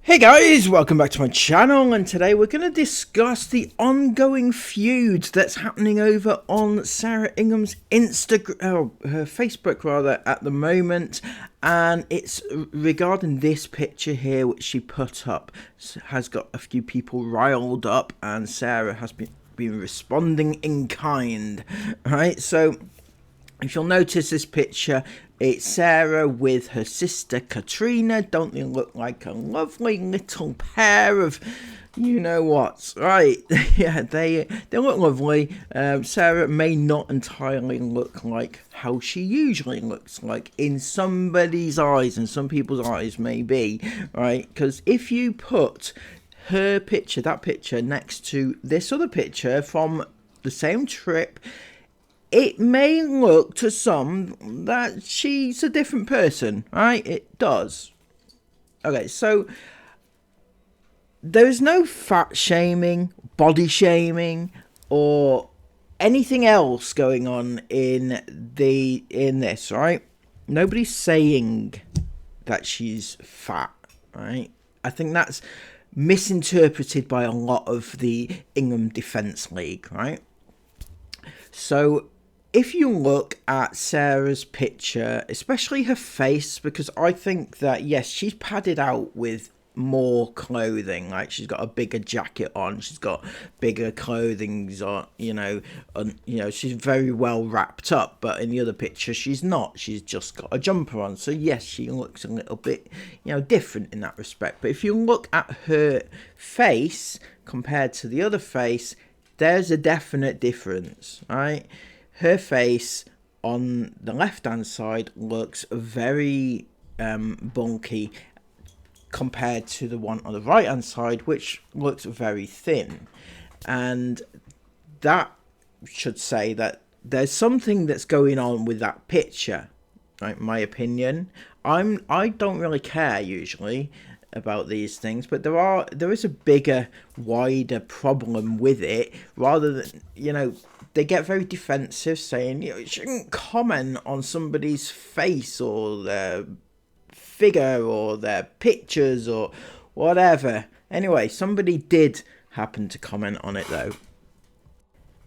Hey guys, welcome back to my channel, and today we're going to discuss the ongoing feud that's happening over on Sarah Ingham's her Facebook rather, at the moment, and it's regarding this picture here which she put up. Has got a few people riled up, and Sarah has been responding in kind. Right, so if you'll notice this picture, it's Sarah with her sister Katrina. Don't they look like a lovely little pair of you-know-whats? Right, yeah, they look lovely. Sarah may not entirely look like how she usually looks like in somebody's eyes, and some people's eyes maybe, right? Because if you put her picture, that picture, next to this other picture from the same trip, it may look to some that she's a different person, right? It does. Okay, so there's no fat shaming, body shaming, or anything else going on in this, right? Nobody's saying that she's fat, right? I think that's misinterpreted by a lot of the Ingham Defence League, right? So if you look at Sarah's picture, especially her face, because I think that, yes, she's padded out with more clothing. Like, she's got a bigger jacket on, she's got bigger clothing on, she's very well wrapped up. But in the other picture, she's not. She's just got a jumper on. So yes, she looks a little bit, different in that respect. But if you look at her face compared to the other face, there's a definite difference, right? Her face on the left-hand side looks very bulky compared to the one on the right-hand side, which looks very thin. And that should say that there's something that's going on with that picture, right? My opinion. I don't really care usually about these things, but there is a bigger, wider problem with it. Rather than, they get very defensive, saying, you shouldn't comment on somebody's face or their figure or their pictures or whatever. Anyway, somebody did happen to comment on it though.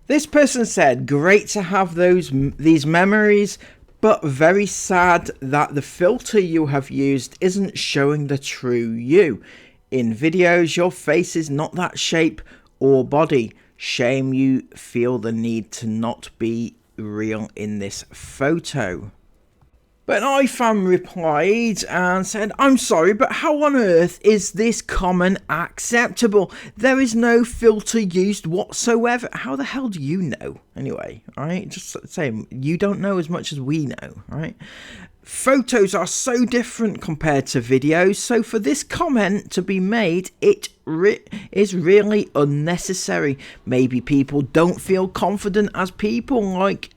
This person said, "Great to have these memories, but very sad that the filter you have used isn't showing the true you. In videos, your face is not that shape or body. Shame you feel the need to not be real in this photo." But an iFan replied and said, "I'm sorry, but how on earth is this comment acceptable? There is no filter used whatsoever." How the hell do you know? Anyway, right? Just saying, you don't know as much as we know, right? Photos are so different compared to videos, so for this comment to be made, it is really unnecessary. Maybe people don't feel confident as people like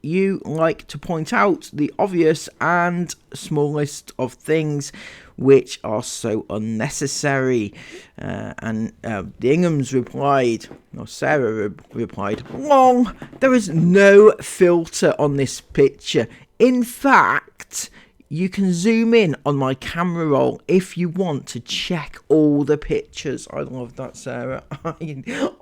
you like to point out the obvious and smallest of things which are so unnecessary. And the Inghams replied, or Sarah replied, "Long, there is no filter on this picture. In fact, you can zoom in on my camera roll if you want to check all the pictures." I love that, Sarah.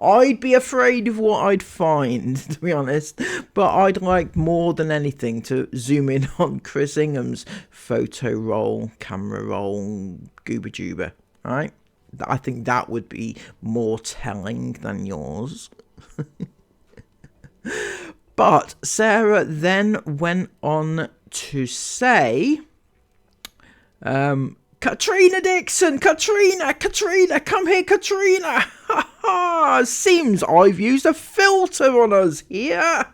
I'd be afraid of what I'd find, to be honest. But I'd like more than anything to zoom in on Chris Ingham's photo roll, camera roll, gooba jooba. Right? I think that would be more telling than yours. But Sarah then went on to say, "Katrina Dixon, Katrina, come here, Katrina. Seems I've used a filter on us here."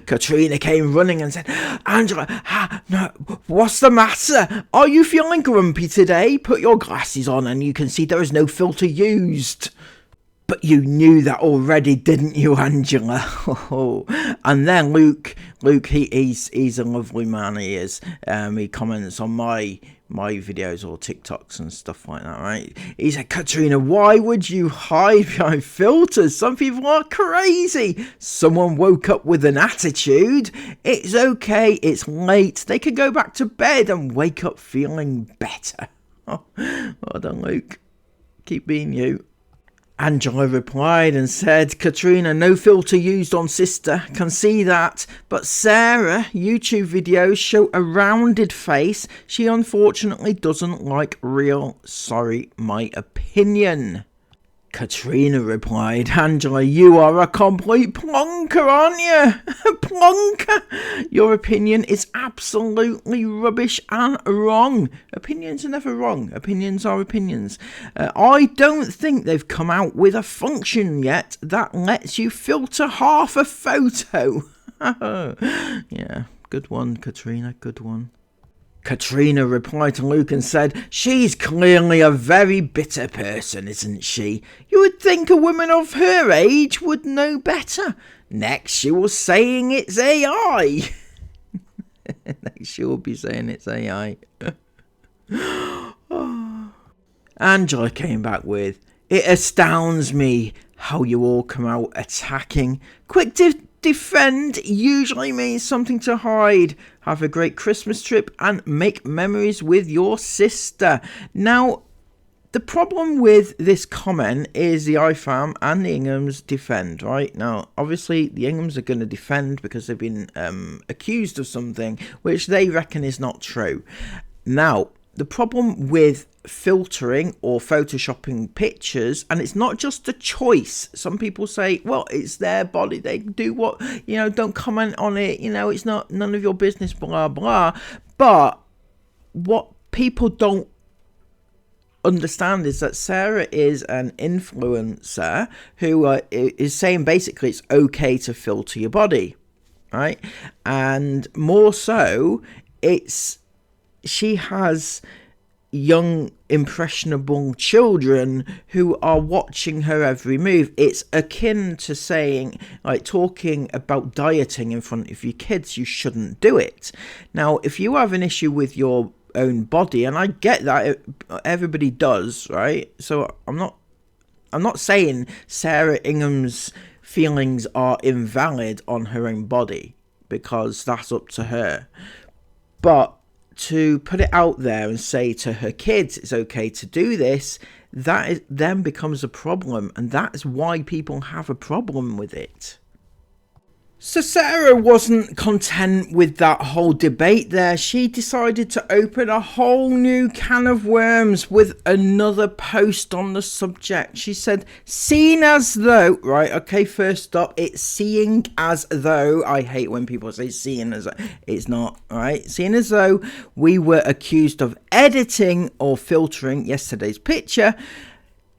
Katrina came running and said, "Angela, no, what's the matter? Are you feeling grumpy today? Put your glasses on and you can see there is no filter used." "But you knew that already, didn't you, Angela?" And then Luke, he's a lovely man, he is. He comments on my videos or TikToks and stuff like that, right? He said, "Katrina, why would you hide behind filters? Some people are crazy. Someone woke up with an attitude. It's okay, it's late. They could go back to bed and wake up feeling better." Oh, Well done, Luke. Keep being you. Angela replied and said, Katrina, no filter used on sister, can see that. But Sarah, YouTube videos show a rounded face. She unfortunately doesn't like real. Sorry, my opinion. Katrina replied, Angela, you are a complete plonker, aren't you? Plonker! Your opinion is absolutely rubbish and wrong. Opinions are never wrong. Opinions are opinions. I don't think they've come out with a function yet that lets you filter half a photo. Yeah, good one, Katrina, good one. Katrina replied to Luke and said, she's clearly a very bitter person, isn't she? You would think a woman of her age would know better. Next she was saying it's AI. Next she will be saying it's AI. Angela came back with, it astounds me how you all come out attacking. Quick defend usually means something to hide. Have a great Christmas trip and make memories with your sister. Now, the problem with this comment is the IFAM and the Inghams defend, right? Now, obviously, the Inghams are going to defend because they've been accused of something which they reckon is not true. Now, the problem with filtering or photoshopping pictures, and it's not just a choice. Some people say, well, it's their body, they do what, don't comment on it, it's not none of your business, blah blah. But what people don't understand is that Sarah is an influencer who is saying basically it's okay to filter your body, right? And more so, she has young impressionable children who are watching her every move. It's akin to saying, like, talking about dieting in front of your kids. You shouldn't do it. Now, if you have an issue with your own body, and I get that, everybody does, right? So I'm not saying Sarah Ingham's feelings are invalid on her own body, because that's up to her. But to put it out there and say to her kids it's okay to do this, that then becomes a problem, and that's why people have a problem with it. So Sarah wasn't content with that whole debate there. She decided to open a whole new can of worms with another post on the subject. She said, seen as though, right, okay, first up, it's seeing as though. I hate when people say seeing as though. It's not, right? Seeing as though we were accused of editing or filtering yesterday's picture.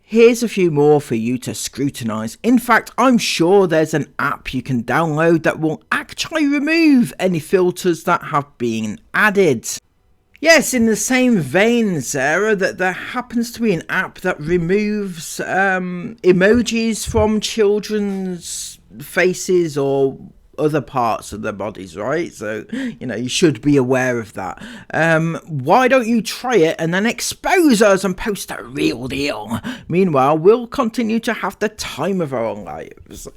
Here's a few more for you to scrutinise. In fact, I'm sure there's an app you can download that will actually remove any filters that have been added. Yes, in the same vein, Sarah, that there happens to be an app that removes emojis from children's faces or other parts of their bodies, right? So, you should be aware of that. Why don't you try it and then expose us and post a real deal? Meanwhile, we'll continue to have the time of our lives.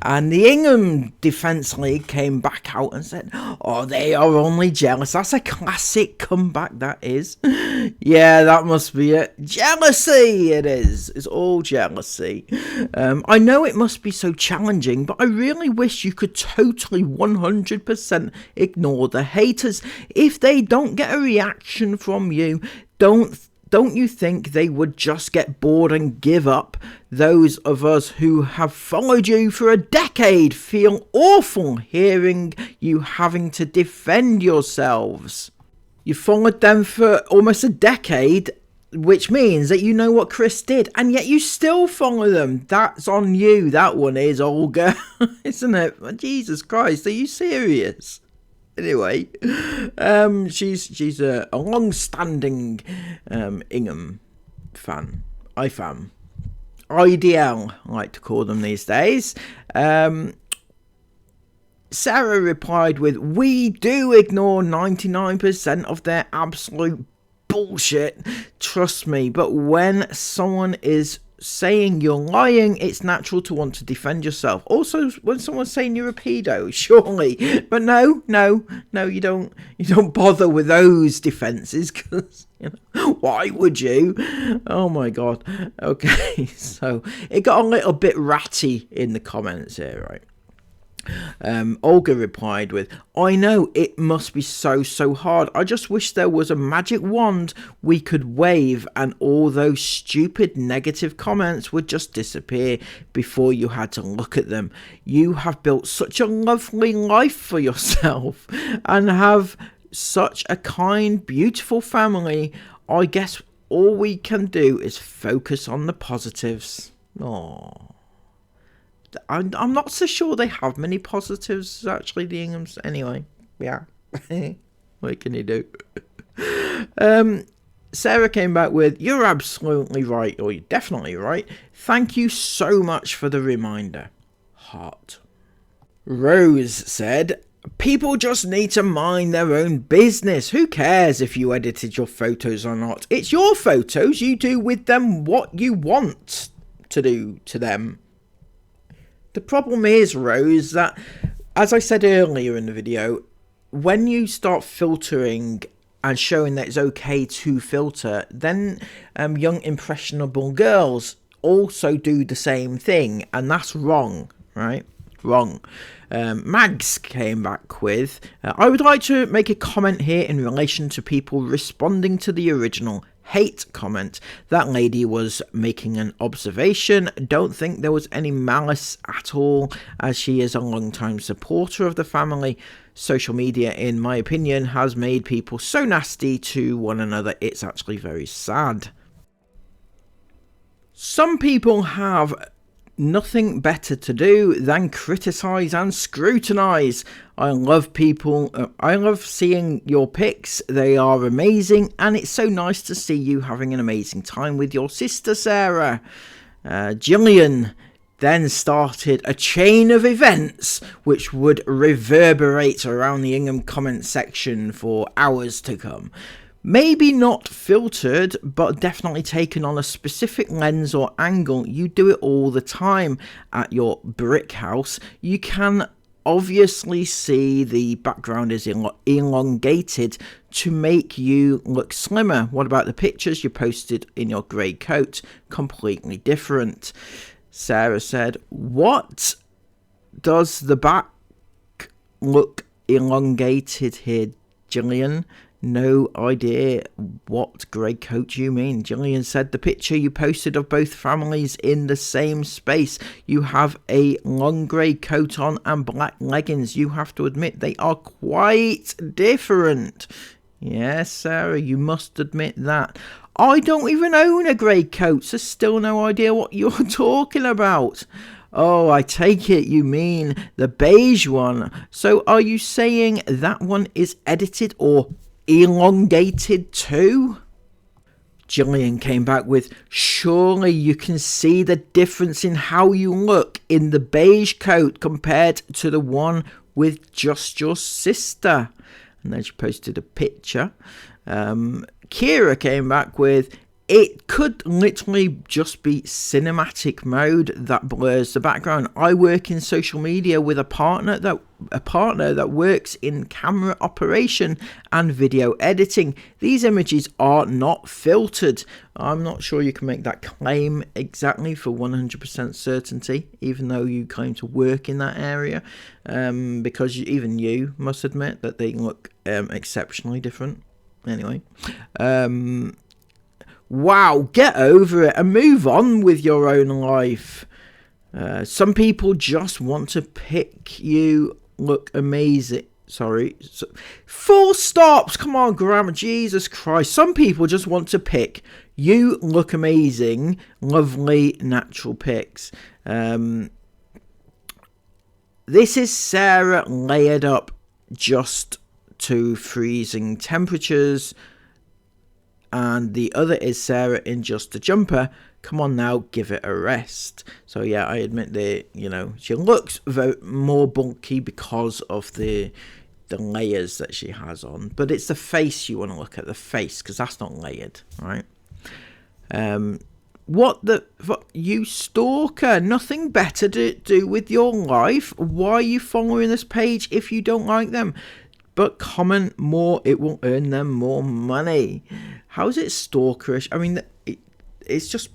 And the Ingham Defence League came back out and said, oh, they are only jealous. That's a classic comeback, that is. Yeah, that must be it. Jealousy, it is. It's all jealousy. I know it must be so challenging, but I really wish you could totally 100% ignore the haters. If they don't get a reaction from you, don't you think they would just get bored and give up? Those of us who have followed you for a decade feel awful hearing you having to defend yourselves. You followed them for almost a decade, which means that you know what Chris did, and yet you still follow them. That's on you. That one is, Olga. Isn't it? Jesus Christ, are you serious? Anyway, she's a long-standing Ingham fan. IFAM. IDL, I like to call them these days. Sarah replied with, we do ignore 99% of their absolute bullshit, trust me, but when someone is saying you're lying, it's natural to want to defend yourself. Also, when someone's saying you're a pedo, surely, but no, you don't bother with those defenses, because why would you? Oh my god. Okay, so it got a little bit ratty in the comments here, right? Olga replied with, I know it must be so hard. I just wish there was a magic wand we could wave and all those stupid negative comments would just disappear before you had to look at them. You have built such a lovely life for yourself and have such a kind, beautiful family. I guess all we can do is focus on the positives. Aww. I'm not so sure they have many positives, actually, the Inghams. Anyway, yeah. What can you do? Sarah came back with, you're absolutely right, or you're definitely right. Thank you so much for the reminder. Heart. Rose said, people just need to mind their own business. Who cares if you edited your photos or not? It's your photos. You do with them what you want to do to them. The problem is, Rose, that, as I said earlier in the video, when you start filtering and showing that it's okay to filter, then young impressionable girls also do the same thing, and that's wrong, right? Wrong. Mags came back with, I would like to make a comment here in relation to people responding to the original hate comment. That lady was making an observation. Don't think there was any malice at all, as she is a long-time supporter of the family. Social media, in my opinion, has made people so nasty to one another. It's actually very sad. Some people have nothing better to do than criticize and scrutinize. I love I love seeing your pics. They are amazing, and it's so nice to see you having an amazing time with your sister Sarah. Gillian then started a chain of events which would reverberate around the Ingham comment section for hours to come. Maybe not filtered, but definitely taken on a specific lens or angle. You do it all the time at your brick house. You can obviously see the background is elongated to make you look slimmer. What about the pictures you posted in your grey coat? Completely different. Sarah said, what does the back look elongated here, Gillian? No idea what grey coat you mean. Gillian said, the picture you posted of both families in the same space. You have a long grey coat on and black leggings. You have to admit they are quite different. Yes, Sarah, you must admit that. I don't even own a grey coat, so still no idea what you're talking about. Oh, I take it you mean the beige one. So are you saying that one is edited or elongated too? Gillian came back with, surely you can see the difference in how you look in the beige coat compared to the one with just your sister. And then she posted a picture. Kira came back with, it could literally just be cinematic mode that blurs the background. I work in social media with a partner that works in camera operation and video editing. These images are not filtered. I'm not sure you can make that claim exactly for 100% certainty, even though you claim to work in that area, because even you must admit that they look exceptionally different. Anyway, wow, get over it and move on with your own life. Some people just want to pick you look amazing. Sorry. Full stops. Come on, grammar. Jesus Christ. Some people just want to pick you look amazing. Lovely natural pics. This is Sarah layered up just to freezing temperatures. And the other is Sarah in just a jumper. Come on now, give it a rest. So yeah, I admit that, she looks more bulky because of the layers that she has on. But it's the face you want to look at, the face, because that's not layered, right? What the fuck? You stalker. Nothing better to do with your life. Why are you following this page if you don't like them? But comment more. It will earn them more money. How is it stalkerish? I mean, it's just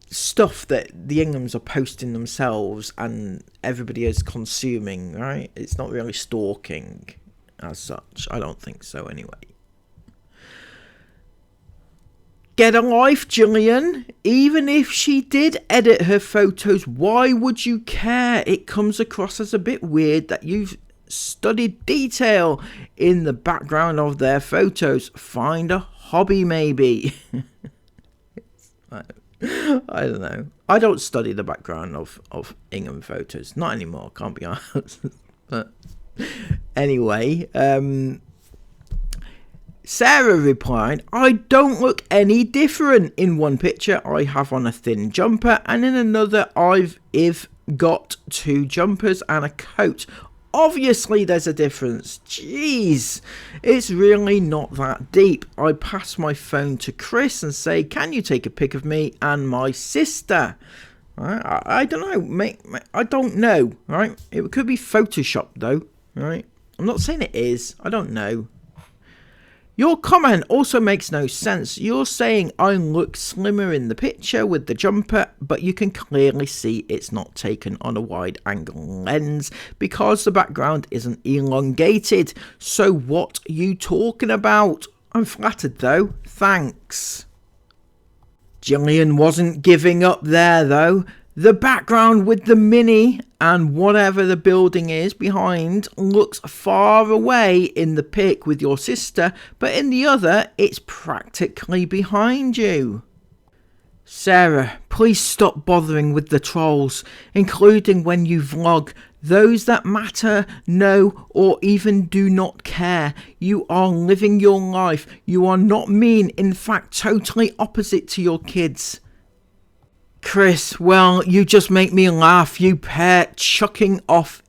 stuff that the Inghams are posting themselves and everybody is consuming, right? It's not really stalking as such. I don't think so anyway. Get a life, Gillian. Even if she did edit her photos, why would you care? It comes across as a bit weird that you've studied detail in the background of their photos. Find a hobby, maybe. I don't know. I don't study the background of Ingham photos. Not anymore, can't be honest. But anyway, Sarah replied, I don't look any different. In one picture I have on a thin jumper, and in another I've got 2 jumpers and a coat. Obviously there's a difference. Jeez, it's really not that deep. I pass my phone to Chris and say, can you take a pic of me and my sister? Right? I don't know, I don't know, right? It could be Photoshop though, right? I'm not saying it is, I don't know. Your comment also makes no sense. You're saying I look slimmer in the picture with the jumper, but you can clearly see it's not taken on a wide angle lens because the background isn't elongated. So what are you talking about? I'm flattered though, thanks. Gillian wasn't giving up there though. The background with the mini and whatever the building is behind looks far away in the pic with your sister, but in the other it's practically behind you. Sarah, please stop bothering with the trolls, including when you vlog. Those that matter, know, or even do not care. You are living your life. You are not mean, in fact totally opposite to your kids. Chris, well, you just make me laugh. You pair chucking off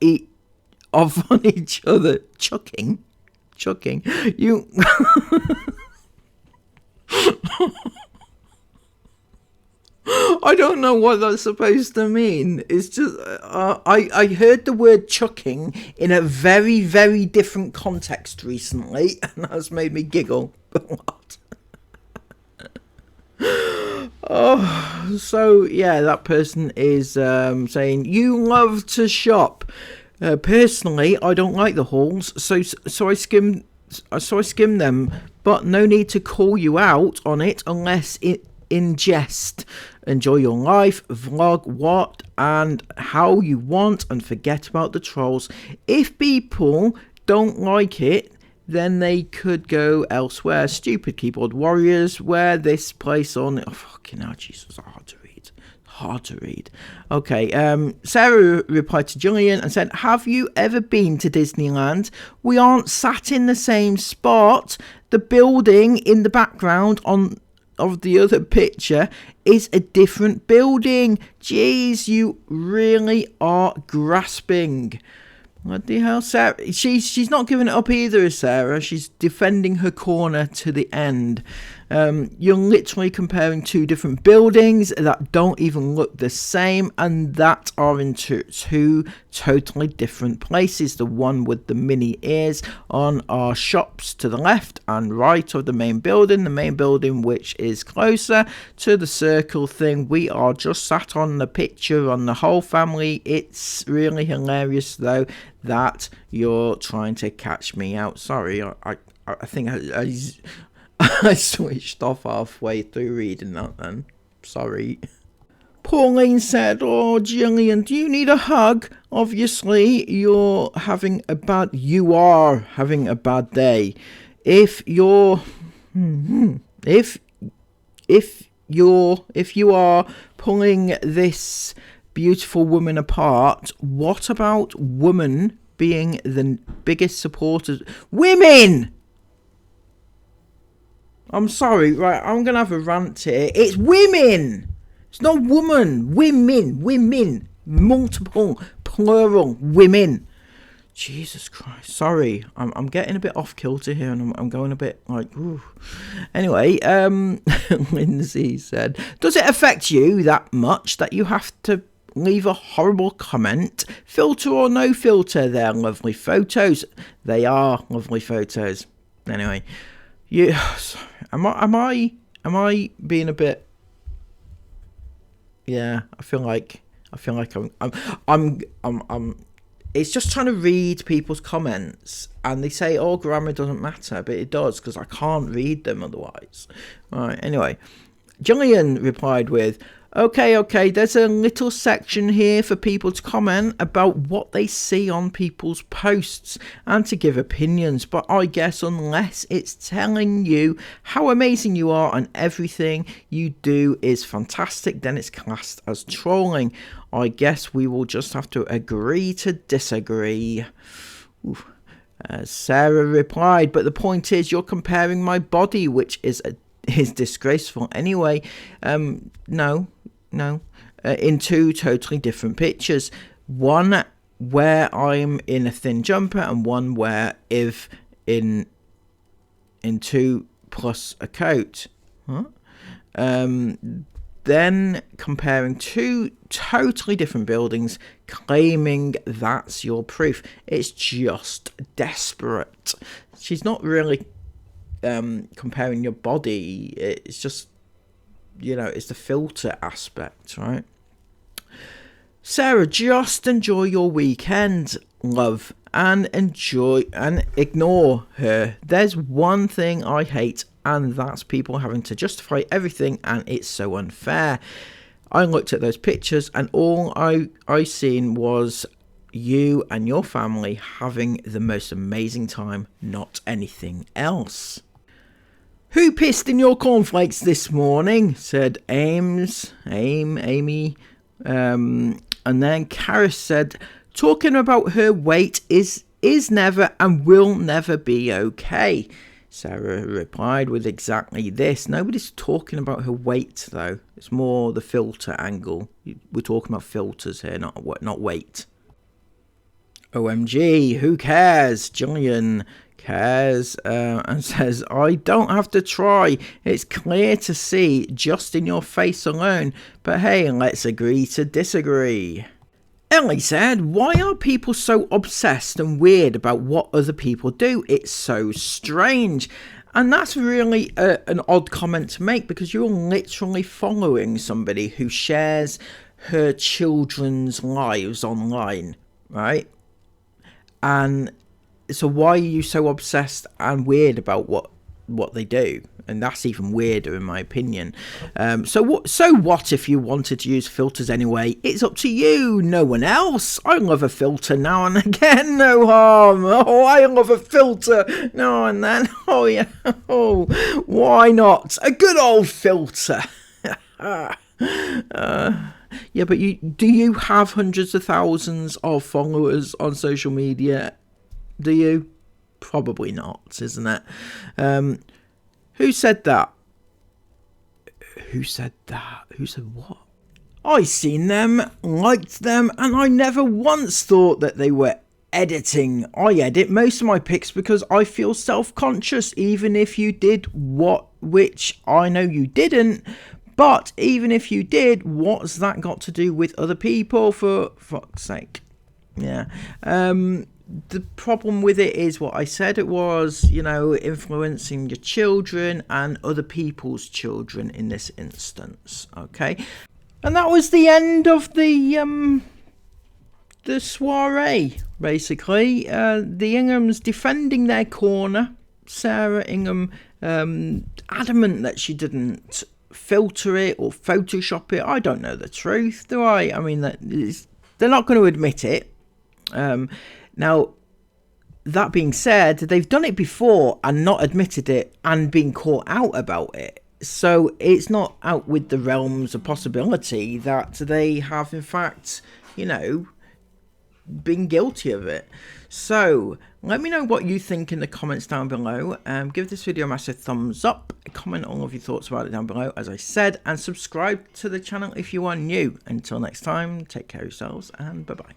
on each other. Chucking? You... I don't know what that's supposed to mean. It's just... I heard the word chucking in a very, very different context recently, and that's made me giggle a lot. Oh, so yeah, that person is saying you love to shop. Personally, I don't like the hauls, so I skim them, but no need to call you out on it unless in jest. Enjoy your life, vlog what and how you want, and forget about the trolls. If people don't like it, then they could go elsewhere. Stupid keyboard warriors, wear this place on... Oh, fucking hell, Jesus, hard to read. Okay, Sarah replied to Gillian and said, have you ever been to Disneyland? We aren't sat in the same spot. The building in the background of the other picture is a different building. Jeez, you really are grasping. What the hell, Sarah? She's not giving it up either, Sarah. She's defending her corner to the end. You're literally comparing 2 different buildings that don't even look the same and that are in two totally different places. The one with the mini ears on our shops to the left and right of the main building which is closer to the circle thing. We are just sat on the picture on the whole family. It's really hilarious though that you're trying to catch me out. Sorry, I think I switched off halfway through reading that then. Sorry. Pauline said, oh, Gillian, do you need a hug? Obviously, you are having a bad day. If you are pulling this beautiful woman apart, what about women being the biggest supporters? Women! I'm sorry, right, I'm going to have a rant here. It's women! It's not woman. Women. Multiple, plural, women. Jesus Christ. Sorry, I'm getting a bit off kilter here, and I'm going a bit like, ooh. Anyway, Lindsay said, does it affect you that much that you have to leave a horrible comment? Filter or no filter, they're lovely photos. They are lovely photos. Anyway, am I being a bit? Yeah, I feel like I'm it's just trying to read people's comments, and they say, oh, grammar doesn't matter, but it does, because I can't read them otherwise. Alright, anyway, Gillian replied with, okay, there's a little section here for people to comment about what they see on people's posts and to give opinions, but I guess unless it's telling you how amazing you are and everything you do is fantastic, then it's classed as trolling. I guess we will just have to agree to disagree. Sarah replied, but the point is you're comparing my body, which is disgraceful anyway. No, in two totally different pictures. One where I'm in a thin jumper, and one where if in two plus a coat. Then comparing two totally different buildings, claiming that's your proof. It's just desperate. She's not really comparing your body. It's just, it's the filter aspect, right? Sarah, just enjoy your weekend, love, and ignore her. There's one thing I hate, and that's people having to justify everything, and it's so unfair. I looked at those pictures, and all I seen was you and your family having the most amazing time, not anything else. Who pissed in your cornflakes this morning? Said Amy. And then Karis said, talking about her weight is never and will never be okay. Sarah replied with exactly this. Nobody's talking about her weight, though. It's more the filter angle. We're talking about filters here, not weight. OMG, who cares? Gillian cares and says, I don't have to try. It's clear to see just in your face alone. But hey, let's agree to disagree. Ellie said, why are people so obsessed and weird about what other people do? It's so strange. And that's really an odd comment to make, because you're literally following somebody who shares her children's lives online, right? And so why are you so obsessed and weird about what they do? And that's even weirder in my opinion. So what if you wanted to use filters anyway? It's up to you, no one else. I love a filter now and again, no harm. Oh, I love a filter now and then. Oh yeah, oh, why not? A good old filter. Yeah, but do you have hundreds of thousands of followers on social media? Do you? Probably not, isn't it? Who said that? Who said that? Who said what? I seen them, liked them, and I never once thought that they were editing. I edit most of my pics because I feel self-conscious, even if you did which I know you didn't. But even if you did, what's that got to do with other people, for fuck's sake? Yeah. The problem with it is what I said it was, influencing your children and other people's children in this instance, okay? And that was the end of the soiree, basically. The Inghams defending their corner. Sarah Ingham adamant that she didn't filter it or Photoshop it. I don't know the truth, do I? I mean, they're not going to admit it. Now, that being said, they've done it before and not admitted it and been caught out about it. So it's not out with the realms of possibility that they have, in fact, been guilty of it. So let me know what you think in the comments down below. Give this video a massive thumbs up. Comment all of your thoughts about it down below, as I said. And subscribe to the channel if you are new. Until next time, take care of yourselves and bye-bye.